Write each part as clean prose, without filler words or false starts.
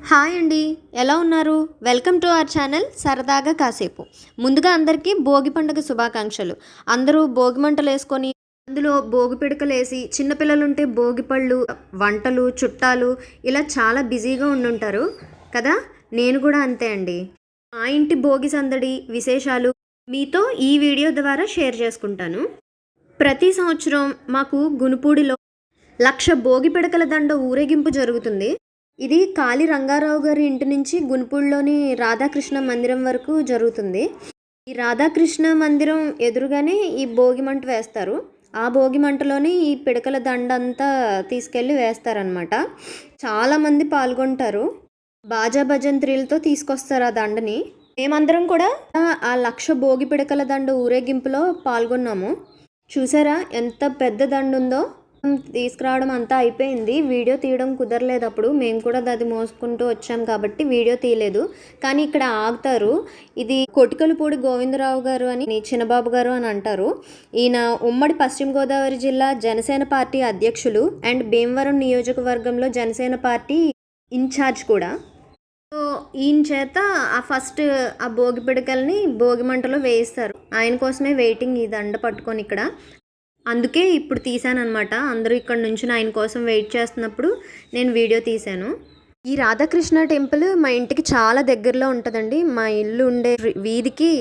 Hi అండి, ఎలా ఉన్నారు? వెల్కమ్ టు అవర్ ఛానల్ సరదాగా కాసేపు. ముందుగా అందరికీ భోగి పండుగ శుభాకాంక్షలు. అందరూ భోగి మంటలు వేసుకొని అందులో భోగి పిడకలు వేసి, చిన్నపిల్లలుంటే భోగి పళ్ళు, వంటలు, చుట్టాలు ఇలా చాలా బిజీగా ఉండుంటారు కదా. నేను కూడా అంతే అండి. మా ఇంటి భోగి సందడి విశేషాలు మీతో ఈ వీడియో ద్వారా షేర్ చేసుకుంటాను. ప్రతి సంవత్సరం మాకు గునుపూడిలో 1,00,000 భోగి పిడకల దండ ఊరేగింపు జరుగుతుంది. ఇది కాళీ రంగారావు గారి ఇంటి నుంచి గునుపూడిలోని రాధాకృష్ణ మందిరం వరకు జరుగుతుంది. ఈ రాధాకృష్ణ మందిరం ఎదురుగానే ఈ భోగి మంట వేస్తారు. ఆ భోగి మంటలోని ఈ పిడకల దండ అంతా తీసుకెళ్ళి వేస్తారనమాట. చాలామంది పాల్గొంటారు. బాజా భజంత్రీలతో తీసుకొస్తారు ఆ దండని. మేమందరం కూడా ఆ 1,00,000 భోగి పిడకల దండ ఊరేగింపులో పాల్గొన్నాము. చూసారా ఎంత పెద్ద దండ ఉందో. తీసుకురావడం అంతా అయిపోయింది. వీడియో తీయడం కుదరలేదు. అప్పుడు మేము కూడా అది మోసుకుంటూ వచ్చాం కాబట్టి వీడియో తీయలేదు. కానీ ఇక్కడ ఆగుతారు. ఇది కొటికలపూడి గోవిందరావు గారు అని చిన్నబాబు గారు అని అంటారు. ఈయన ఉమ్మడి పశ్చిమ గోదావరి జిల్లా జనసేన పార్టీ అధ్యక్షులు అండ్ భీమవరం నియోజకవర్గంలో జనసేన పార్టీ ఇన్ఛార్జ్ కూడా. సో ఈయన చేత ఫస్ట్ ఆ భోగి పిడకల్ని భోగి మంటలో వేయిస్తారు. ఆయన కోసమే వెయిటింగ్ ఈ దండ పట్టుకొని ఇక్కడ. అందుకే ఇప్పుడు తీసాను అనమాట. అందరూ ఇక్కడ నుంచి ఆయన కోసం వెయిట్ చేస్తున్నప్పుడు నేను వీడియో తీశాను. ఈ రాధాకృష్ణ టెంపుల్ మా ఇంటికి చాలా దగ్గరలో ఉంటుందండి. మా ఇల్లు ఉండే వీధికి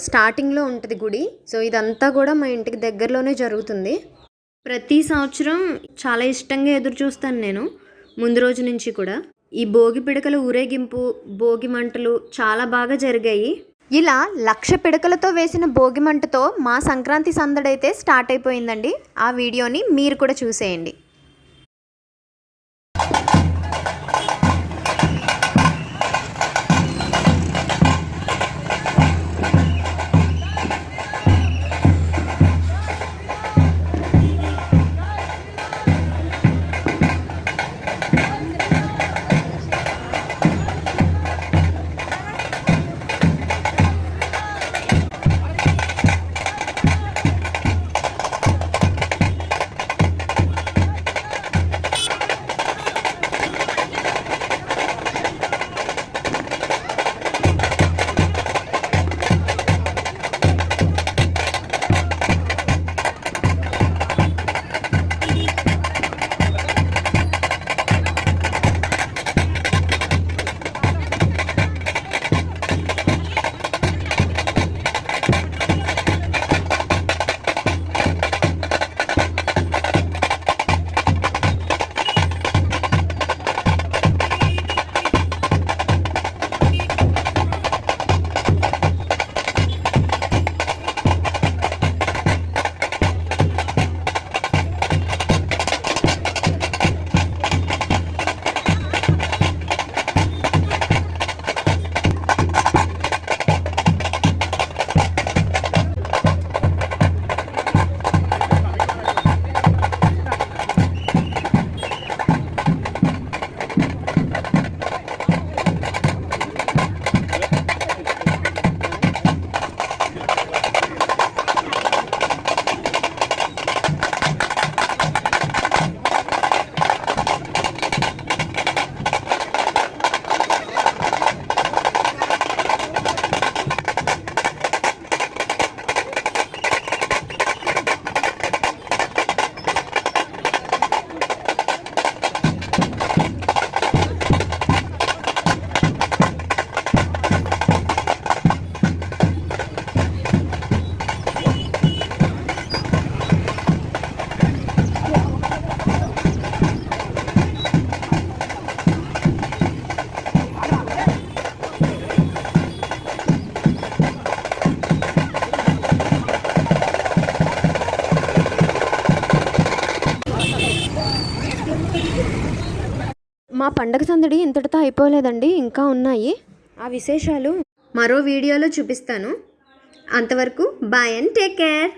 స్టార్టింగ్లో ఉంటుంది గుడి. సో ఇదంతా కూడా మా ఇంటికి దగ్గరలోనే జరుగుతుంది. ప్రతి సంవత్సరం చాలా ఇష్టంగా ఎదురు చూస్తాను నేను ముందు రోజు నుంచి కూడా. ఈ భోగి పిడకల ఊరేగింపు, భోగి మంటలు చాలా బాగా జరిగాయి. ఇలా 1,00,000 పిడకలతో వేసిన భోగి మంటతో మా సంక్రాంతి సందడైతే స్టార్ట్ అయిపోయిందండి. ఆ వీడియోని మీరు కూడా చూసేయండి. మా పండగ సందడి ఇంతటితో అయిపోలేదండి, ఇంకా ఉన్నాయి. ఆ విశేషాలు మరో వీడియోలో చూపిస్తాను. అంతవరకు బాయ్ అండ్ టేక్ కేర్.